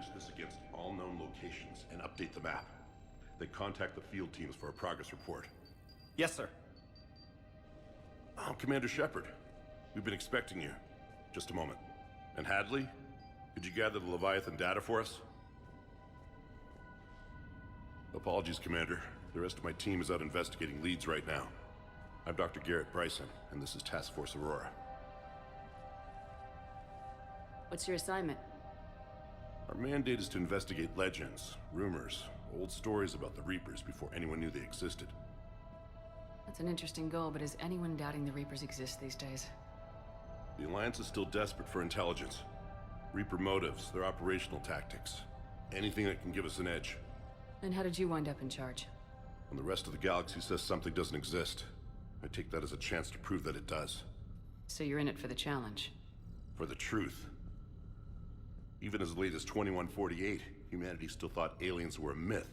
match this against all known locations and update the map. Then contact the field teams for a progress report. Yes, sir. I'm Commander Shepard. We've been expecting you. Just a moment. And Hadley, could you gather the Leviathan data for us? Apologies, Commander. The rest of my team is out investigating leads right now. I'm Dr. Bryson, and this is Task Force Aurora. What's your assignment? Our mandate is to investigate legends, rumors, old stories about the Reapers before anyone knew they existed. That's an interesting goal, but is anyone doubting the Reapers exist these days? The Alliance is still desperate for intelligence. Reaper motives, their operational tactics. Anything that can give us an edge. And how did you wind up in charge? When the rest of the galaxy says something doesn't exist, I take that as a chance to prove that it does. So you're in it for the challenge? For the truth. Even as late as 2148, humanity still thought aliens were a myth.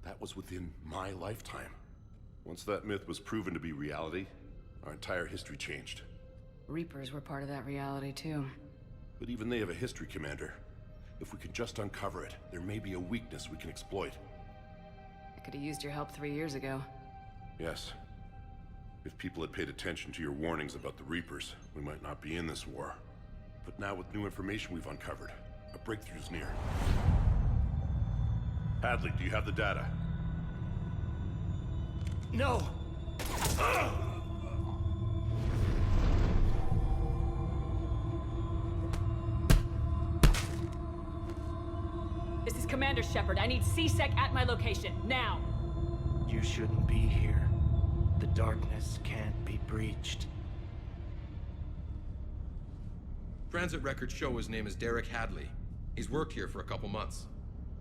That was within my lifetime. Once that myth was proven to be reality, our entire history changed. Reapers were part of that reality, too. But even they have a history, Commander. If we can just uncover it, there may be a weakness we can exploit. I could have used your help 3 years ago. Yes. If people had paid attention to your warnings about the Reapers, we might not be in this war. But now with new information we've uncovered, a breakthrough's near. Hadley, do you have the data? No! This is Commander Shepard. I need C-Sec at my location, now! You shouldn't be here. The darkness can't be breached. Transit records show his name is Derek Hadley. He's worked here for a couple months.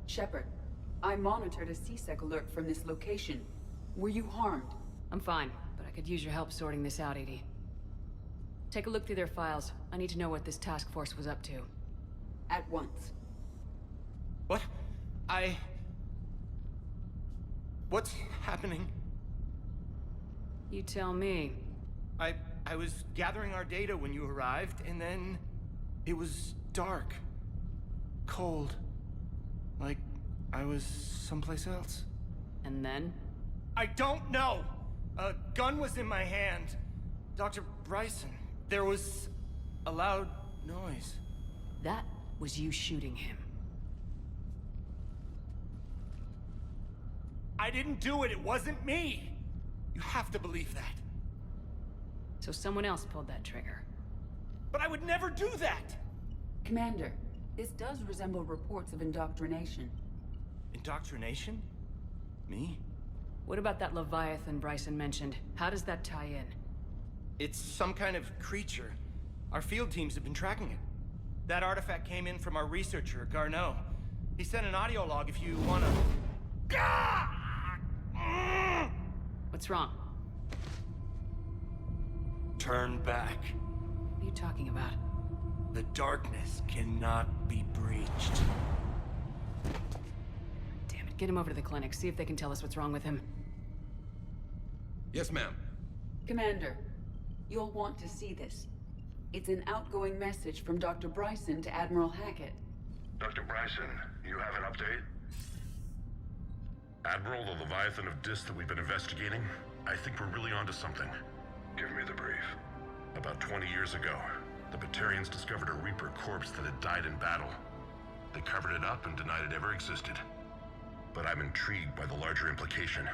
Shepard, I monitored a C-Sec alert from this location. Were you harmed? I'm fine, but I could use your help sorting this out, EDI. Take a look through their files. I need to know what this task force was up to. At once. What? What's happening? You tell me. I was gathering our data when you arrived, and then it was dark. Cold. Like I was someplace else. And then? I don't know! A gun was in my hand. Dr. Bryson, there was a loud noise. That was you shooting him. I didn't do it, it wasn't me! You have to believe that. So someone else pulled that trigger. But I would never do that! Commander, this does resemble reports of indoctrination. Indoctrination? Me? What about that Leviathan Bryson mentioned? How does that tie in? It's some kind of creature. Our field teams have been tracking it. That artifact came in from our researcher, Garneau. He sent an audio log if you wanna... What's wrong? Turn back. What are you talking about? The darkness cannot be breached. Damn it, get him over to the clinic. See if they can tell us what's wrong with him. Yes, ma'am. Commander, you'll want to see this. It's an outgoing message from Dr. Bryson to Admiral Hackett. Dr. Bryson, you have an update? Admiral, the Leviathan of Dis that we've been investigating, I think we're really onto something. Give me the brief. About 20 years ago, the Batarians discovered a Reaper corpse that had died in battle. They covered it up and denied it ever existed. But I'm intrigued by the larger implication.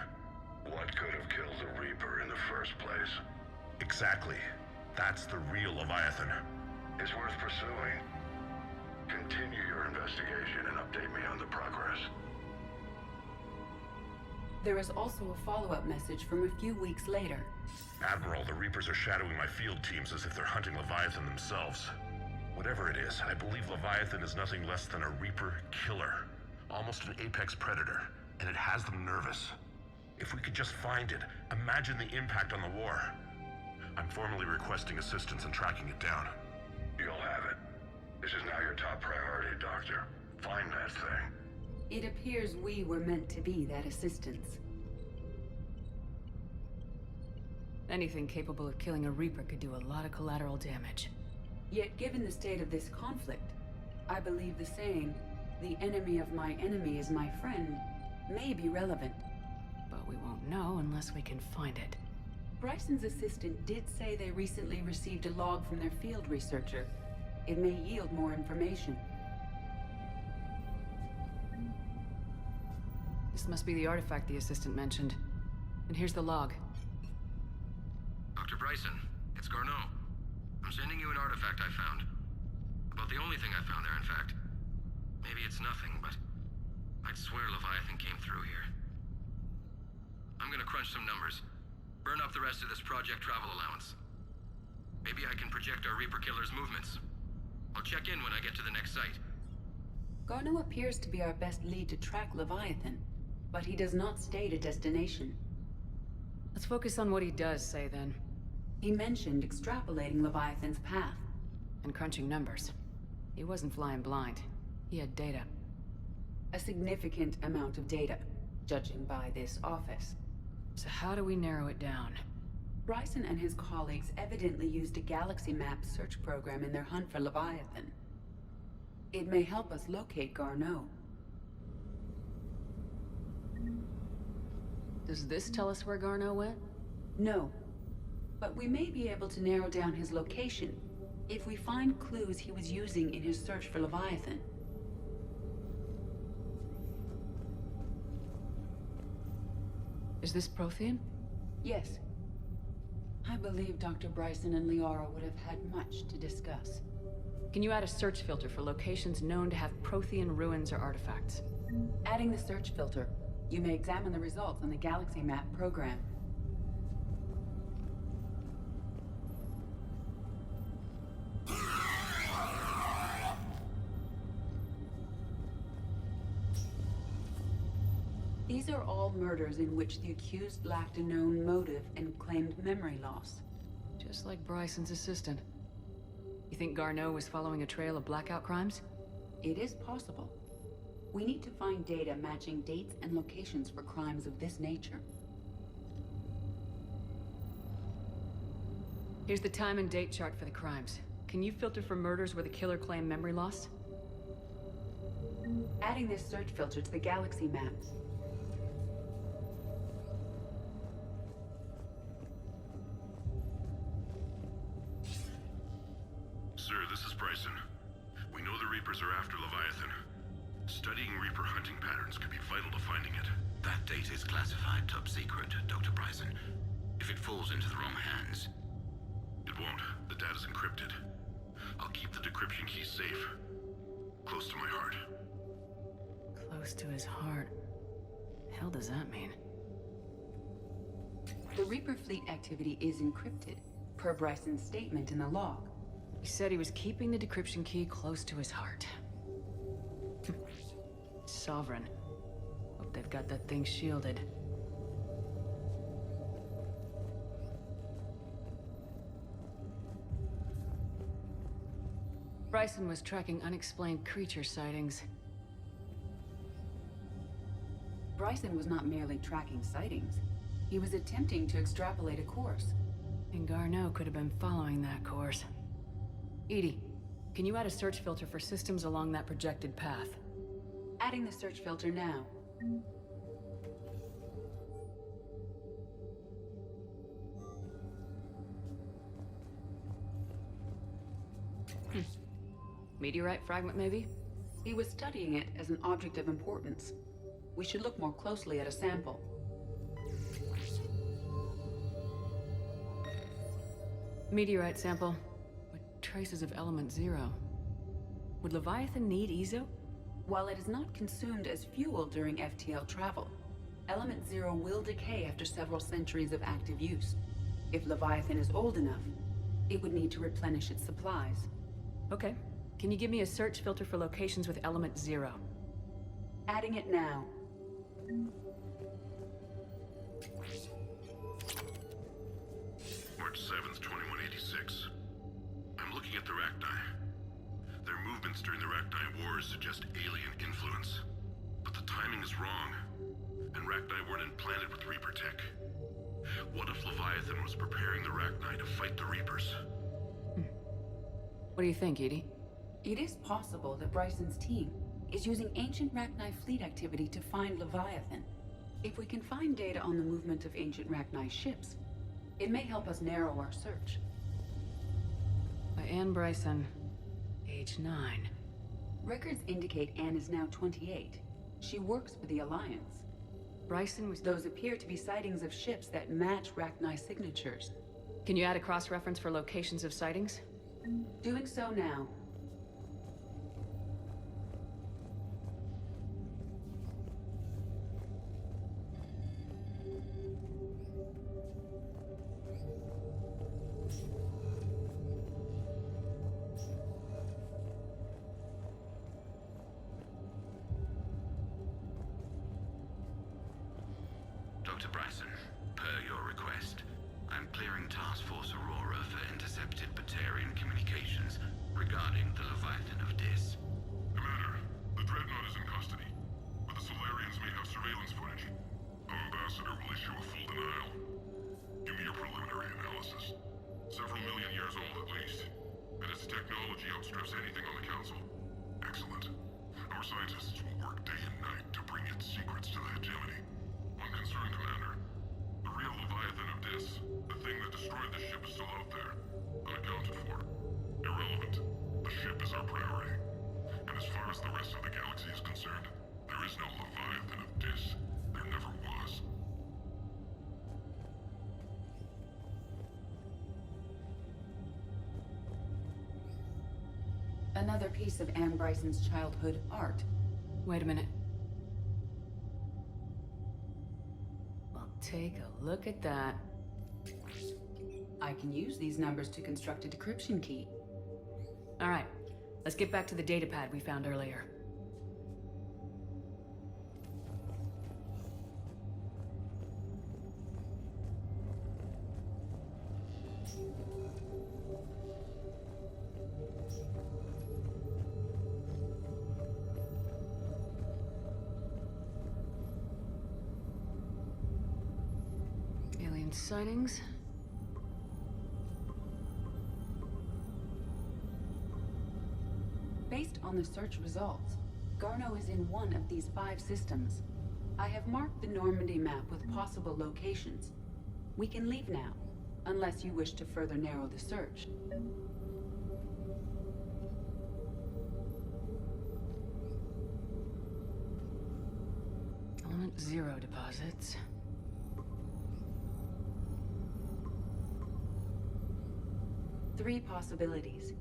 What could have killed the Reaper in the first place? Exactly. That's the real Leviathan. It's worth pursuing. Continue your investigation and update me on the progress. There is also a follow-up message from a few weeks later. Admiral, the Reapers are shadowing my field teams as if they're hunting Leviathan themselves. Whatever it is, I believe Leviathan is nothing less than a Reaper killer. Almost an apex predator, and it has them nervous. If we could just find it, imagine the impact on the war. I'm formally requesting assistance in tracking it down. You'll have it. This is now your top priority, Doctor. Find that thing. It appears we were meant to be that assistance. Anything capable of killing a Reaper could do a lot of collateral damage. Yet given the state of this conflict, I believe the saying, the enemy of my enemy is my friend may be relevant. But we won't know unless we can find it. Bryson's assistant did say they recently received a log from their field researcher. It may yield more information. This must be the artifact the assistant mentioned. And here's the log. Dr. Bryson, it's Garneau. I'm sending you an artifact I found. About the only thing I found there, in fact. Maybe it's nothing, but I'd swear Leviathan came through here. I'm gonna crunch some numbers. Burn up the rest of this project travel allowance. Maybe I can project our Reaper Killer's movements. I'll check in when I get to the next site. Garneau appears to be our best lead to track Leviathan, but he does not state a destination. Let's focus on what he does say, then. He mentioned extrapolating Leviathan's path. And crunching numbers. He wasn't flying blind. He had data. A significant amount of data, judging by this office. So how do we narrow it down? Bryson and his colleagues evidently used a galaxy map search program in their hunt for Leviathan. It may help us locate Garneau. Does this tell us where Garneau went? No. But we may be able to narrow down his location if we find clues he was using in his search for Leviathan. Is this Prothean? Yes. I believe Dr. Bryson and Liara would have had much to discuss. Can you add a search filter for locations known to have Prothean ruins or artifacts? Adding the search filter, you may examine the results on the galaxy map program. These are all murders in which the accused lacked a known motive and claimed memory loss. Just like Bryson's assistant. You think Garneau was following a trail of blackout crimes? It is possible. We need to find data matching dates and locations for crimes of this nature. Here's the time and date chart for the crimes. Can you filter for murders where the killer claimed memory loss? Adding this search filter to the galaxy map. Sir, this is Bryson. We know the Reapers are after Leviathan. Studying Reaper hunting patterns could be vital to finding it. That data is classified top secret, Dr. Bryson. If it falls into the wrong hands... It won't. The data's encrypted. I'll keep the decryption key safe. Close to my heart. Close to his heart. Hell does that mean? The Reaper fleet activity is encrypted, per Bryson's statement in the log. He said he was keeping the decryption key close to his heart. Sovereign. Hope they've got that thing shielded. Bryson was tracking unexplained creature sightings. Bryson was not merely tracking sightings. He was attempting to extrapolate a course. And Garneau could have been following that course. EDI, can you add a search filter for systems along that projected path? Adding the search filter now. Meteorite fragment, maybe? He was studying it as an object of importance. We should look more closely at a sample. Meteorite sample, with traces of element 0. Would Leviathan need EZO? While it is not consumed as fuel during FTL travel, element 0 will decay after several centuries of active use. If Leviathan is old enough, it would need to replenish its supplies. Okay. Can you give me a search filter for locations with element 0? Adding it now. March 7th, 2186. I'm looking at the Rachni. Their movements during the Rachni Wars suggest alien influence. But the timing is wrong. And Rachni weren't implanted with Reaper tech. What if Leviathan was preparing the Rachni to fight the Reapers? What do you think, EDI? It is possible that Bryson's team, is using ancient Rachni fleet activity to find Leviathan. If we can find data on the movement of ancient Rachni ships, it may help us narrow our search. By Anne Bryson, age 9. Records indicate Anne is now 28. She works for the Alliance. Bryson was... Those appear to be sightings of ships that match Rachni signatures. Can you add a cross-reference for locations of sightings? Doing so now. Dr. Bryson, per your request, I'm clearing Task Force Aurora for intercepted Batarian communications regarding the Leviathan of Dis. Commander, the Dreadnought is in custody, but the Solarians may have surveillance footage. Our ambassador will issue a full denial. Give me your preliminary analysis. Several million years old at least, and its technology outstrips anything on the Council. Excellent. Our scientists will work day and night to bring its secrets to the hegemony. One concern, Commander. The real Leviathan of Dis, the thing that destroyed the ship, is still out there. Unaccounted for. Irrelevant. The ship is our priority. And as far as the rest of the galaxy is concerned, there is no Leviathan of Dis. There never was. Another piece of Anne Bryson's childhood art. Wait a minute. Well, take a look at that. I can use these numbers to construct a decryption key. All right, let's get back to the datapad we found earlier. Alien sightings. Based on the search results, Garneau is in one of these 5 systems. I have marked the Normandy map with possible locations. We can leave now, unless you wish to further narrow the search. Element 0 deposits. Three possibilities.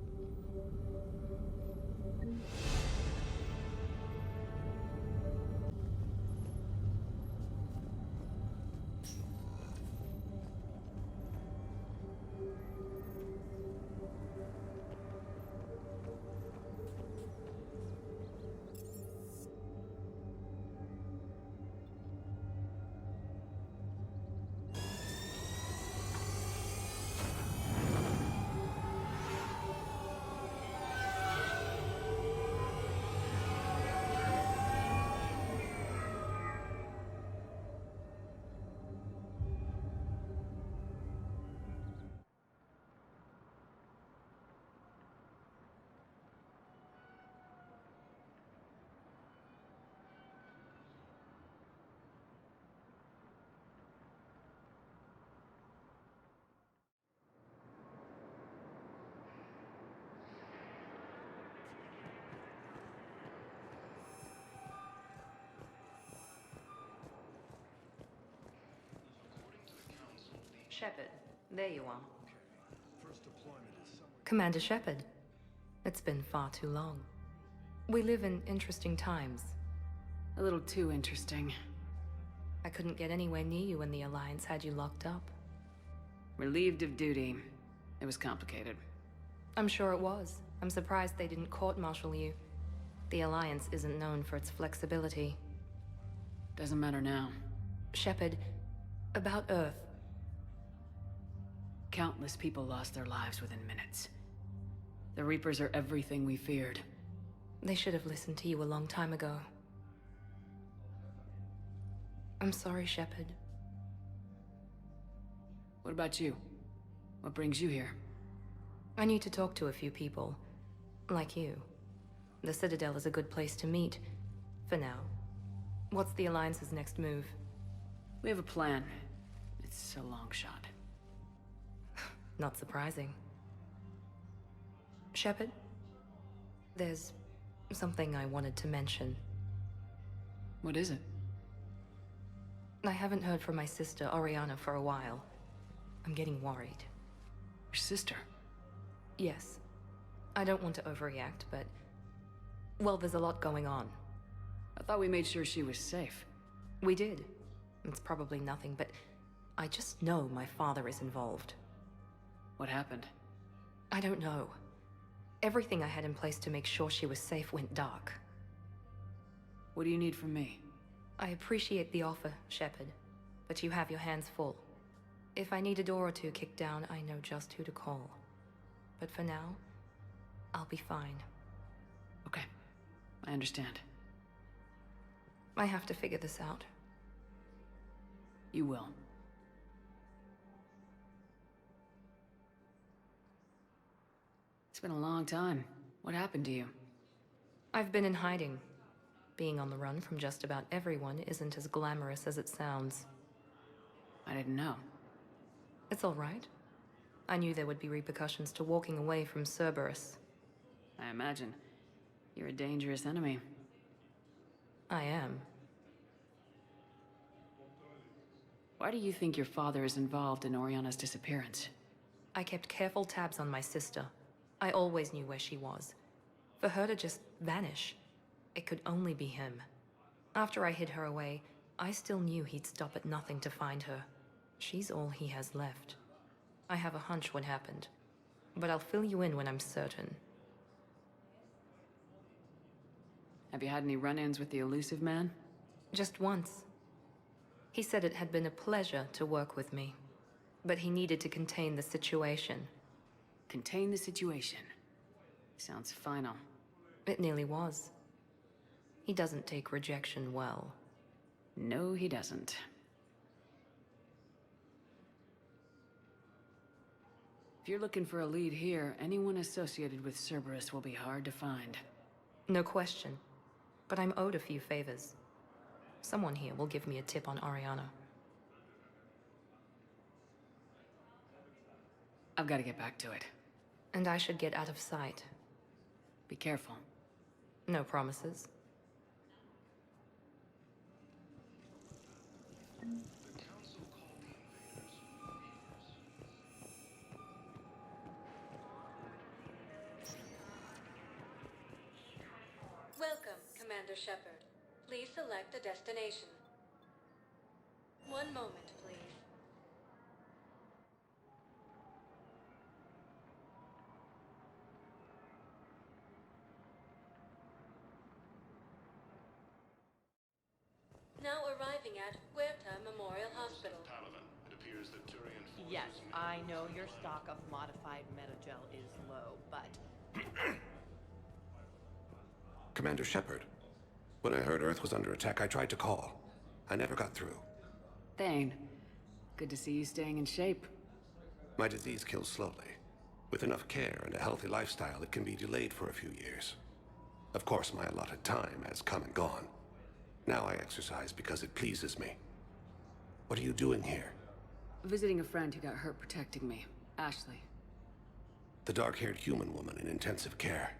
Shepard, there you are. Commander Shepard, it's been far too long. We live in interesting times. A little too interesting. I couldn't get anywhere near you when the Alliance had you locked up. Relieved of duty. It was complicated. I'm sure it was. I'm surprised they didn't court-martial you. The Alliance isn't known for its flexibility. Doesn't matter now. Shepard, about Earth. Countless people lost their lives within minutes. The Reapers are everything we feared. They should have listened to you a long time ago. I'm sorry, Shepard. What about you? What brings you here? I need to talk to a few people. Like you. The Citadel is a good place to meet. For now. What's the Alliance's next move? We have a plan. It's a long shot. Not surprising. Shepard? There's something I wanted to mention. What is it? I haven't heard from my sister, Oriana, for a while. I'm getting worried. Your sister? Yes. I don't want to overreact, but... well, there's a lot going on. I thought we made sure she was safe. We did. It's probably nothing, but... I just know my father is involved. What happened? I don't know. Everything I had in place to make sure she was safe went dark. What do you need from me? I appreciate the offer, Shepard, but you have your hands full. If I need a door or two kicked down, I know just who to call. But for now, I'll be fine. Okay. I understand. I have to figure this out. You will. It's been a long time. What happened to you? I've been in hiding. Being on the run from just about everyone isn't as glamorous as it sounds. I didn't know. It's all right. I knew there would be repercussions to walking away from Cerberus. I imagine. You're a dangerous enemy. I am. Why do you think your father is involved in Oriana's disappearance? I kept careful tabs on my sister. I always knew where she was. For her to just vanish, it could only be him. After I hid her away, I still knew he'd stop at nothing to find her. She's all he has left. I have a hunch what happened, but I'll fill you in when I'm certain. Have you had any run-ins with the elusive man? Just once. He said it had been a pleasure to work with me, but he needed to contain the situation. Contain the situation. Sounds final. It nearly was. He doesn't take rejection well. No, he doesn't. If you're looking for a lead here, anyone associated with Cerberus will be hard to find. No question. But I'm owed a few favors. Someone here will give me a tip on Oriana. I've got to get back to it. And I should get out of sight. Be careful. No promises. Welcome, Commander Shepard. Please select a destination. One moment, please. Now arriving at Huerta Memorial Hospital. It appears that Turian forces Yes, I know your stock of modified metagel is low, but... Commander Shepard. When I heard Earth was under attack, I tried to call. I never got through. Thane, good to see you staying in shape. My disease kills slowly. With enough care and a healthy lifestyle, it can be delayed for a few years. Of course, my allotted time has come and gone. Now I exercise because it pleases me. What are you doing here? Visiting a friend who got hurt protecting me, Ashley. The dark-haired human woman in intensive care.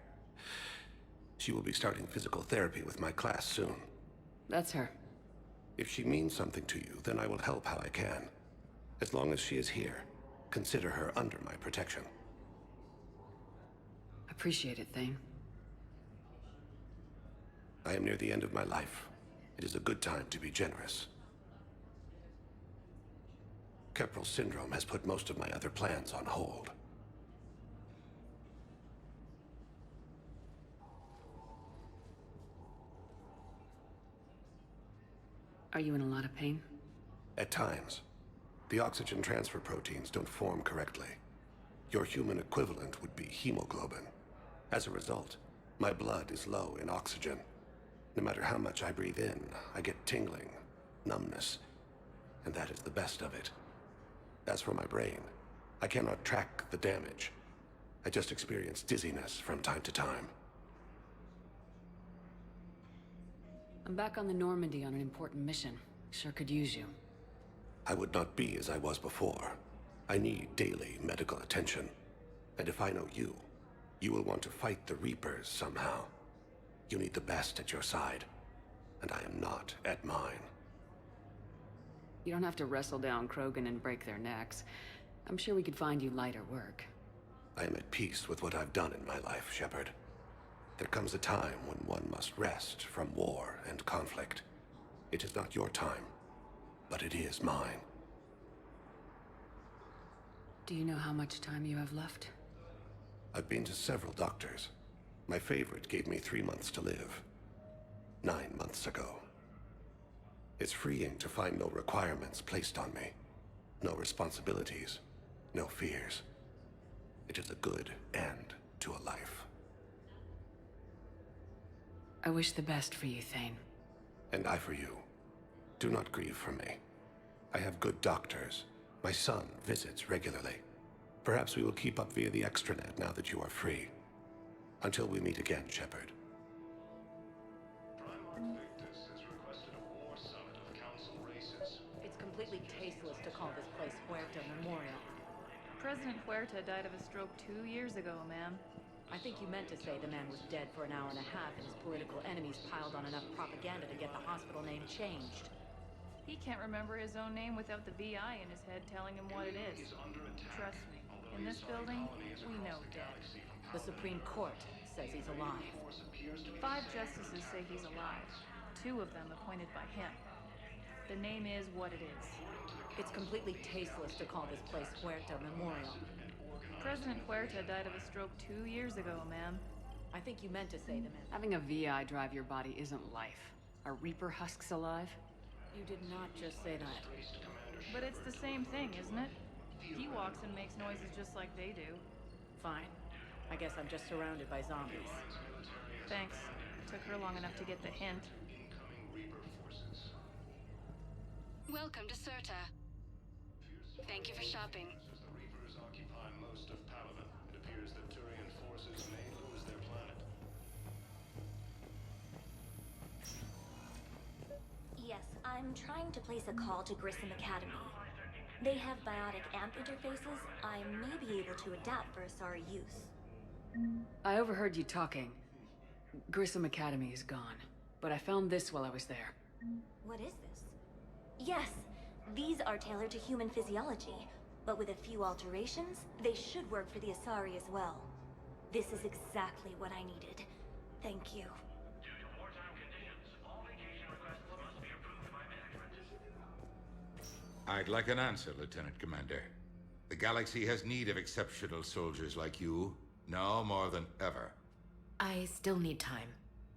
She will be starting physical therapy with my class soon. That's her. If she means something to you, then I will help how I can. As long as she is here, consider her under my protection. Appreciate it, Thane. I am near the end of my life. It is a good time to be generous. Keprel syndrome has put most of my other plans on hold. Are you in a lot of pain? At times. The oxygen transfer proteins don't form correctly. Your human equivalent would be hemoglobin. As a result, my blood is low in oxygen. No matter how much I breathe in, I get tingling, numbness, and that is the best of it. As for my brain, I cannot track the damage. I just experience dizziness from time to time. I'm back on the Normandy on an important mission. Sure could use you. I would not be as I was before. I need daily medical attention. And if I know you, you will want to fight the Reapers somehow. You need the best at your side, and I am not at mine. You don't have to wrestle down Krogan and break their necks. I'm sure we could find you lighter work. I am at peace with what I've done in my life, Shepard. There comes a time when one must rest from war and conflict. It is not your time, but it is mine. Do you know how much time you have left? I've been to several doctors. My favorite gave me 3 months to live. 9 months ago. It's freeing to find no requirements placed on me. No responsibilities. No fears. It is a good end to a life. I wish the best for you, Thane. And I for you. Do not grieve for me. I have good doctors. My son visits regularly. Perhaps we will keep up via the extranet now that you are free. Until we meet again, Shepard. It's completely tasteless to call this place Huerta Memorial. President Huerta died of a stroke 2 years ago, ma'am. I think you meant to say the man was dead for an hour and a half and his political enemies piled on enough propaganda to get the hospital name changed. He can't remember his own name without the VI in his head telling him what it is. Trust me, in this building, we know dead. The Supreme Court says he's alive. 5 justices say he's alive. 2 of them appointed by him. The name is what it is. It's completely tasteless to call this place Huerta Memorial. President Huerta died of a stroke 2 years ago, ma'am. I think you meant to say the man. Having a VI drive your body isn't life. Are Reaper husks alive? You did not just say that. But it's the same thing, isn't it? He walks and makes noises just like they do. Fine. I guess I'm just surrounded by zombies. Thanks. Took her long enough to get the hint. Welcome to Huerta. Thank you for shopping. The Reapers occupy most of Palaven. It appears that Turian forces may lose their planet. Yes, I'm trying to place a call to Grissom Academy. They have biotic amp interfaces I may be able to adapt for Asari use. I overheard you talking. Grissom Academy is gone, but I found this while I was there. What is this? Yes, these are tailored to human physiology, but with a few alterations, they should work for the Asari as well. This is exactly what I needed. Thank you. Due to wartime conditions, all vacation requests must be approved by management. I'd like an answer, Lieutenant Commander. The galaxy has need of exceptional soldiers like you, now more than ever. I still need time.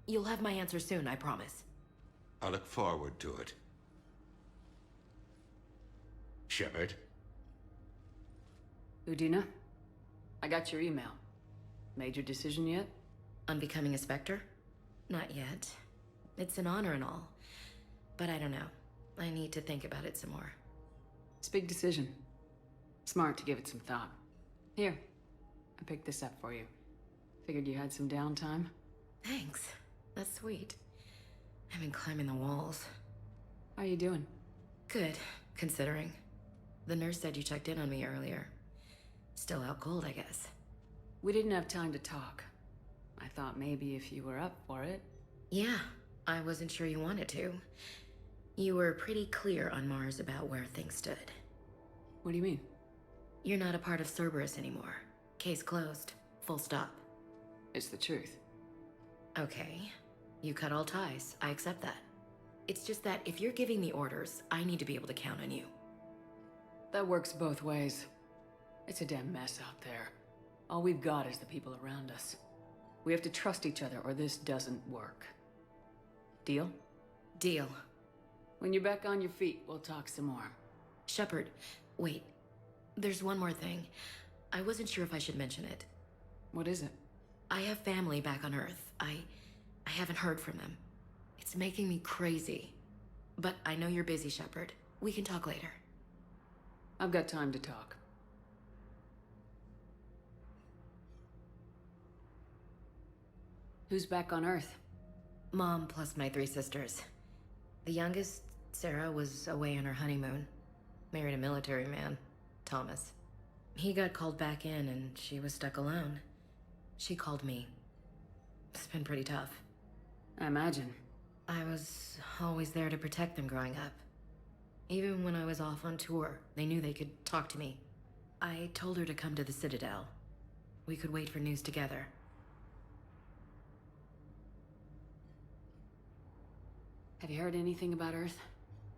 You'll have my answer soon, I promise. I look forward to it. Shepard? Udina? I got your email. Made your decision yet? On becoming a Spectre? Not yet. It's an honor and all. But I don't know. I need to think about it some more. It's a big decision. Smart to give it some thought. Here, I picked this up for you. Figured you had some downtime. Thanks. That's sweet. I've been climbing the walls. How are you doing? Good, considering. The nurse said you checked in on me earlier. Still out cold, I guess. We didn't have time to talk. I thought maybe if you were up for it. Yeah, I wasn't sure you wanted to. You were pretty clear on Mars about where things stood. What do you mean? You're not a part of Cerberus anymore. Case closed. Full stop. It's the truth. Okay. You cut all ties. I accept that. It's just that if you're giving the orders, I need to be able to count on you. That works both ways. It's a damn mess out there. All we've got is the people around us. We have to trust each other or this doesn't work. Deal? Deal. When you're back on your feet, we'll talk some more. Shepard, wait. There's one more thing. I wasn't sure if I should mention it. What is it? I have family back on Earth. I haven't heard from them. It's making me crazy. But I know you're busy, Shepard. We can talk later. I've got time to talk. Who's back on Earth? Mom plus my 3 sisters. The youngest, Sarah, was away on her honeymoon. Married a military man, Thomas. He got called back in and she was stuck alone. She called me. It's been pretty tough. I imagine. I was always there to protect them growing up. Even when I was off on tour, they knew they could talk to me. I told her to come to the Citadel. We could wait for news together. Have you heard anything about Earth?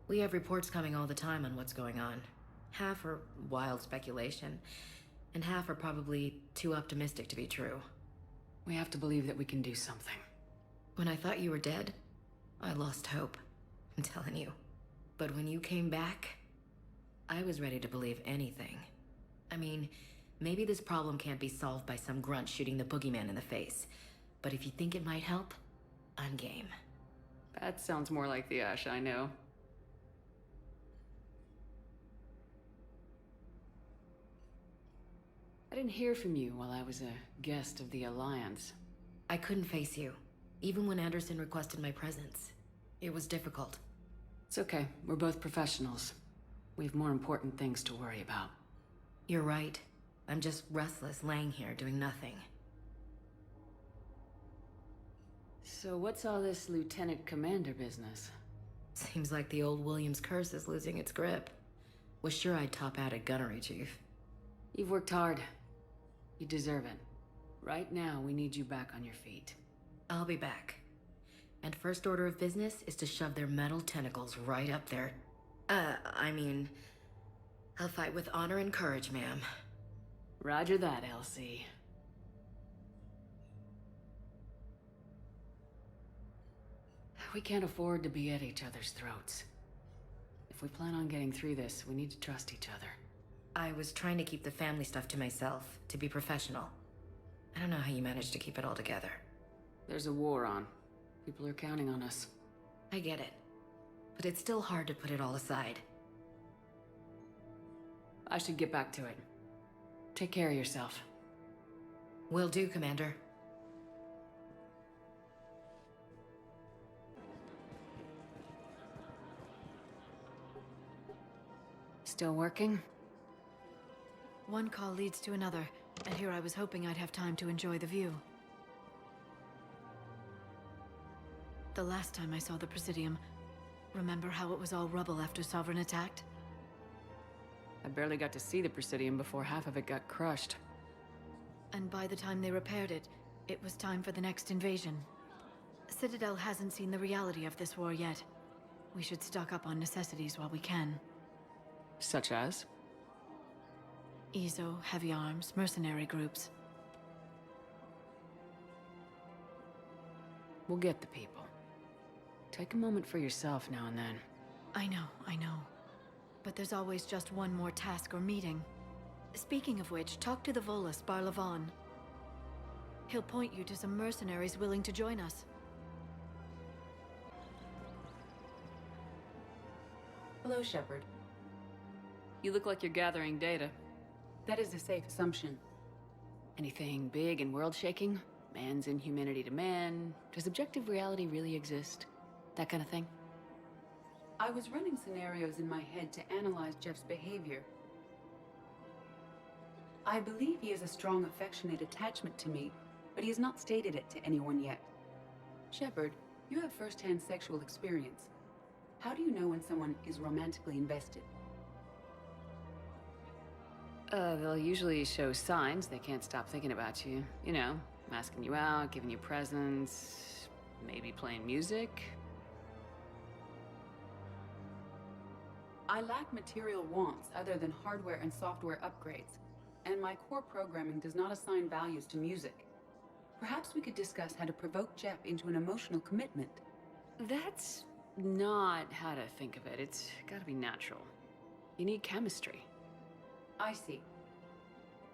We have reports coming all the time on what's going on. Half are wild speculation, and half are probably too optimistic to be true. We have to believe that we can do something. When I thought you were dead, I lost hope. I'm telling you. But when you came back, I was ready to believe anything. I mean, maybe this problem can't be solved by some grunt shooting the boogeyman in the face. But if you think it might help, I'm game. That sounds more like the Ash I know. I didn't hear from you while I was a guest of the Alliance. I couldn't face you, even when Anderson requested my presence. It was difficult. It's okay. We're both professionals. We have more important things to worry about. You're right. I'm just restless, laying here, doing nothing. So what's all this Lieutenant Commander business? Seems like the old Williams curse is losing its grip. Was sure I'd top out at gunnery, Chief. You've worked hard. You deserve it. Right now, we need you back on your feet. I'll be back. And first order of business is to shove their metal tentacles right up there. I'll fight with honor and courage, ma'am. Roger that, LC. We can't afford to be at each other's throats. If we plan on getting through this, we need to trust each other. I was trying to keep the family stuff to myself, to be professional. I don't know how you managed to keep it all together. There's a war on. People are counting on us. I get it. But it's still hard to put it all aside. I should get back to it. Take care of yourself. Will do, Commander. Still working? One call leads to another, and here I was hoping I'd have time to enjoy the view. The last time I saw the Presidium, remember how it was all rubble after Sovereign attacked? I barely got to see the Presidium before half of it got crushed. And by the time they repaired it, it was time for the next invasion. Citadel hasn't seen the reality of this war yet. We should stock up on necessities while we can. Such as? EZO, heavy arms, mercenary groups. We'll get the people. Take a moment for yourself now and then. I know. But there's always just one more task or meeting. Speaking of which, talk to the Volus, Barlavon. He'll point you to some mercenaries willing to join us. Hello, Shepard. You look like you're gathering data. That is a safe assumption. Anything big and world-shaking? Man's inhumanity to man? Does objective reality really exist? That kind of thing? I was running scenarios in my head to analyze Jeff's behavior. I believe he has a strong affectionate attachment to me, but he has not stated it to anyone yet. Shepard, you have first-hand sexual experience. How do you know when someone is romantically invested? They'll usually show signs they can't stop thinking about you. You know, asking you out, giving you presents, maybe playing music. I lack material wants other than hardware and software upgrades, and my core programming does not assign values to music. Perhaps we could discuss how to provoke Jeff into an emotional commitment. That's not how to think of it. It's gotta be natural. You need chemistry. I see.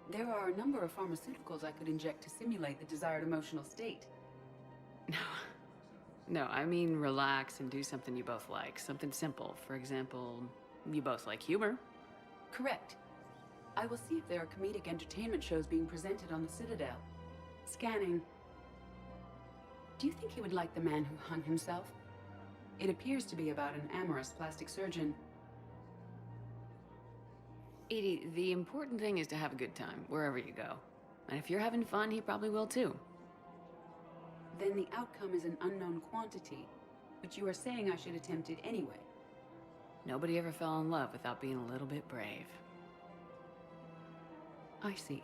There are a number of pharmaceuticals I could inject to simulate the desired emotional state. No, I mean relax and do something you both like. Something simple. For example, you both like humor. Correct. I will see if there are comedic entertainment shows being presented on the Citadel. Scanning. Do you think he would like the man who hung himself? It appears to be about an amorous plastic surgeon. EDI, the important thing is to have a good time, wherever you go. And if you're having fun, he probably will too. Then the outcome is an unknown quantity, but you are saying I should attempt it anyway. Nobody ever fell in love without being a little bit brave. I see.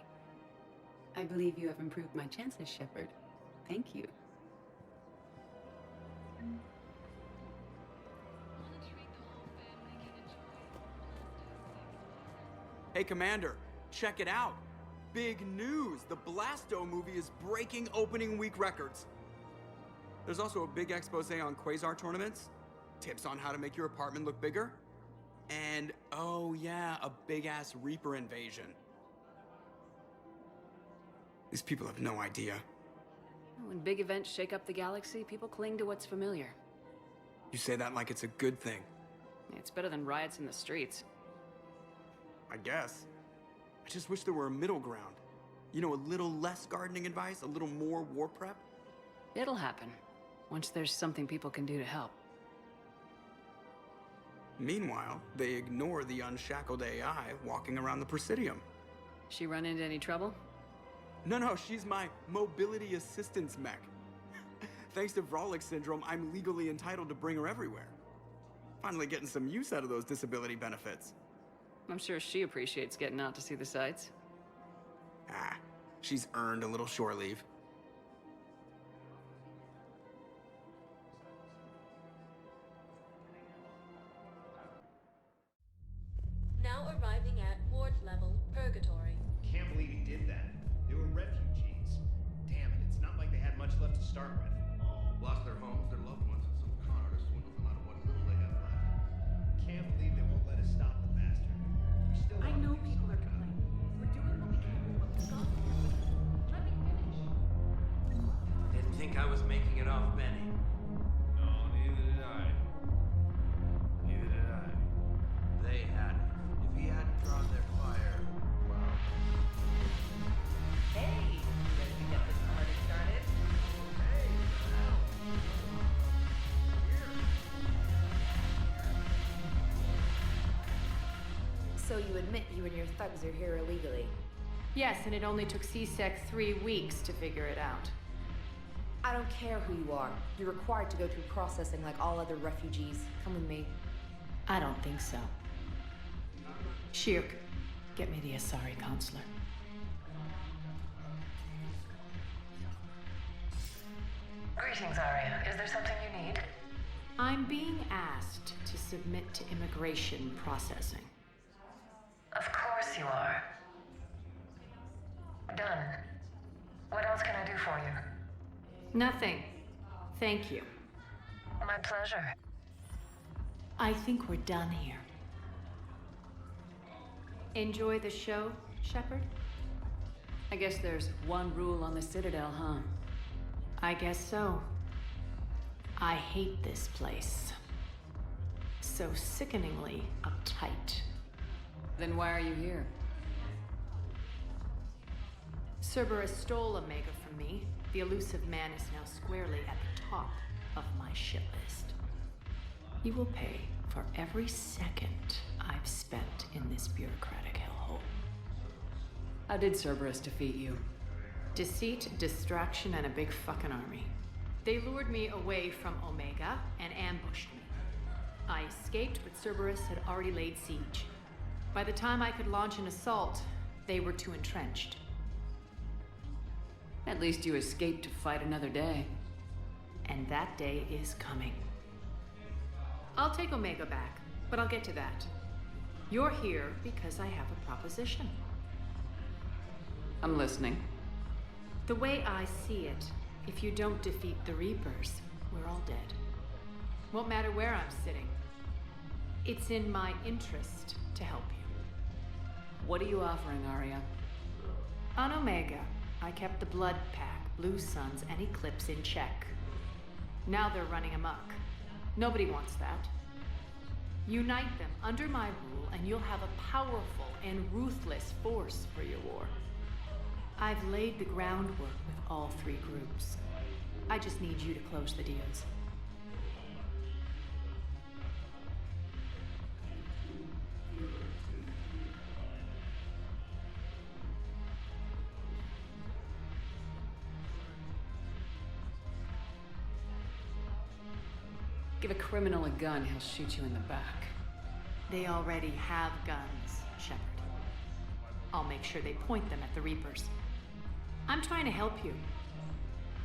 I believe you have improved my chances, Shepard. Thank you. Hey, Commander, check it out. Big news! The Blasto movie is breaking opening week records. There's also a big expose on Quasar tournaments, tips on how to make your apartment look bigger, and, oh yeah, a big-ass Reaper invasion. These people have no idea. When big events shake up the galaxy, people cling to what's familiar. You say that like it's a good thing. It's better than riots in the streets. I guess. I just wish there were a middle ground. You know, a little less gardening advice, a little more war prep. It'll happen, once there's something people can do to help. Meanwhile, they ignore the unshackled AI walking around the Presidium. She run into any trouble? No, she's my mobility assistance mech. Thanks to Vrolic syndrome, I'm legally entitled to bring her everywhere. Finally getting some use out of those disability benefits. I'm sure she appreciates getting out to see the sights. Ah, she's earned a little shore leave. Now arriving at ward level, Purgatory. Can't believe he did that. They were refugees. Damn it, it's not like they had much left to start with. Lost their homes, their loved ones, and some con artists swindled them out of what little they have left. Can't believe they won't let us stop the bastard. We still I know people are complaining. We're doing what we can with what we've got. Let me finish. Didn't think I was making it off, Benny. No, neither did I. Neither did I. They hadn't. If he hadn't drawn their fire, well... Hey, ready to get this party started? Hey, So you admit you and your thugs are here illegally? Yes, and it only took C-Sec 3 weeks to figure it out. I don't care who you are. You're required to go through processing like all other refugees. Come with me. I don't think so. Shirk, get me the Asari consular. Greetings, Aria. Is there something you need? I'm being asked to submit to immigration processing. Of course you are. Done. What else can I do for you? Nothing. Thank you. My pleasure. I think we're done here. Enjoy the show, Shepard? I guess there's one rule on the Citadel, huh? I guess so. I hate this place. So sickeningly uptight. Then why are you here? Cerberus stole Omega from me. The elusive man is now squarely at the top of my shit list. You will pay for every second I've spent in this bureaucratic hellhole. How did Cerberus defeat you? Deceit, distraction, and a big fucking army. They lured me away from Omega and ambushed me. I escaped, but Cerberus had already laid siege. By the time I could launch an assault, they were too entrenched. At least you escaped to fight another day. And that day is coming. I'll take Omega back, but I'll get to that. You're here because I have a proposition. I'm listening. The way I see it, if you don't defeat the Reapers, we're all dead. Won't matter where I'm sitting. It's in my interest to help you. What are you offering, Aria? On Omega, I kept the Blood Pack, Blue Suns, and Eclipse in check. Now they're running amok. Nobody wants that. Unite them under my rule, and you'll have a powerful and ruthless force for your war. I've laid the groundwork with all three groups. I just need you to close the deals. Give a criminal a gun, he'll shoot you in the back. They already have guns, Shepard. I'll make sure they point them at the Reapers. I'm trying to help you.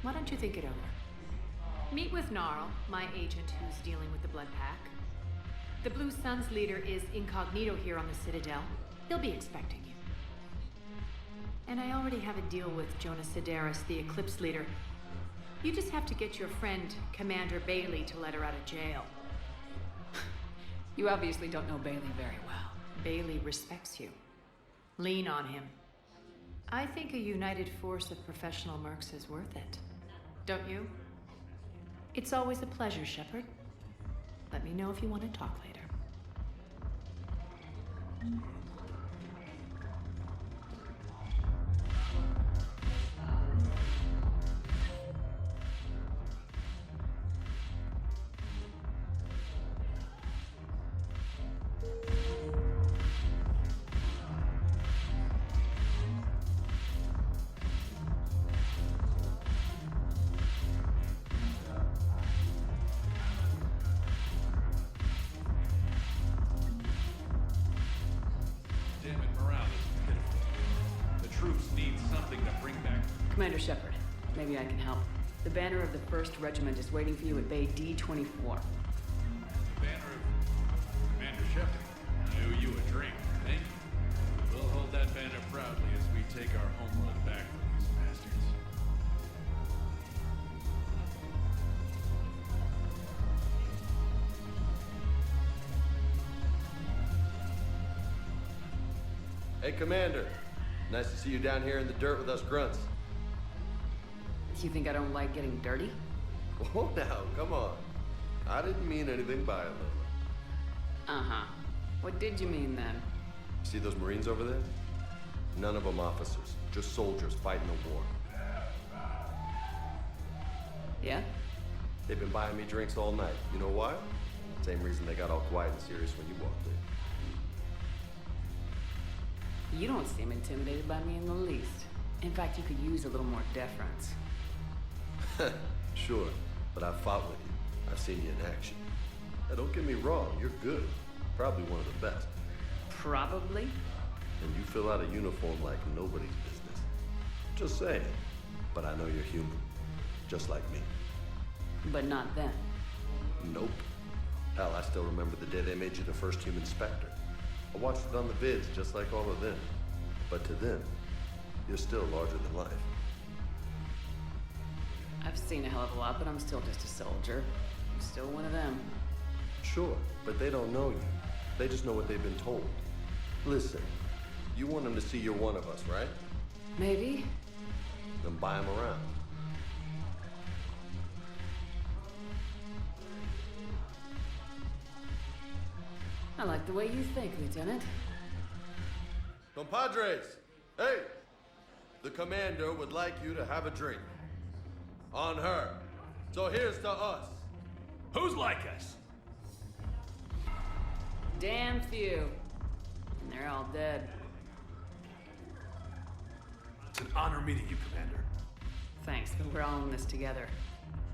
Why don't you think it over? Meet with Gnarl, my agent who's dealing with the Blood Pack. The Blue Suns leader is incognito here on the Citadel. He'll be expecting you. And I already have a deal with Jonas Sidaris, the Eclipse leader. You just have to get your friend, Commander Bailey, to let her out of jail. You obviously don't know Bailey very well. Bailey respects you. Lean on him. I think a united force of professional mercs is worth it. Don't you? It's always a pleasure, Shepard. Let me know if you want to talk later. Commander Shepard, maybe I can help. The banner of the 1st Regiment is waiting for you at Bay D-24. The banner of Commander Shepard. I owe you a drink. Thank you. We'll hold that banner proudly as we take our homeworld back from these bastards. Hey, Commander. Nice to see you down here in the dirt with us grunts. You think I don't like getting dirty? Oh, now, come on. I didn't mean anything by it, Lola. Uh-huh. What did you mean, then? See those Marines over there? None of them officers, just soldiers fighting a war. Yeah? They've been buying me drinks all night. You know why? Same reason they got all quiet and serious when you walked in. You don't seem intimidated by me in the least. In fact, you could use a little more deference. Sure, but I've fought with you. I've seen you in action. Now, don't get me wrong, you're good. Probably one of the best. Probably? And you fill out a uniform like nobody's business. Just saying. But I know you're human. Just like me. But not them. Nope. Hell, I still remember the day they made you the first human Spectre. I watched it on the vids, just like all of them. But to them, you're still larger than life. I've seen a hell of a lot, but I'm still just a soldier. I'm still one of them. Sure, but they don't know you. They just know what they've been told. Listen, you want them to see you're one of us, right? Maybe. Then buy them around. I like the way you think, Lieutenant. Compadres! Hey! The commander would like you to have a drink. On her. So here's to us. Who's like us? Damn few. And they're all dead. It's an honor meeting you, Commander. Thanks, but we're all in this together.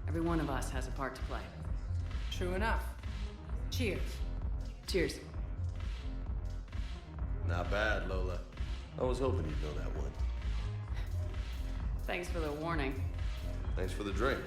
Every one of us has a part to play. True enough. Cheers. Cheers. Not bad, Lola. I was hoping you'd know that one. Thanks for the warning. Thanks for the drink.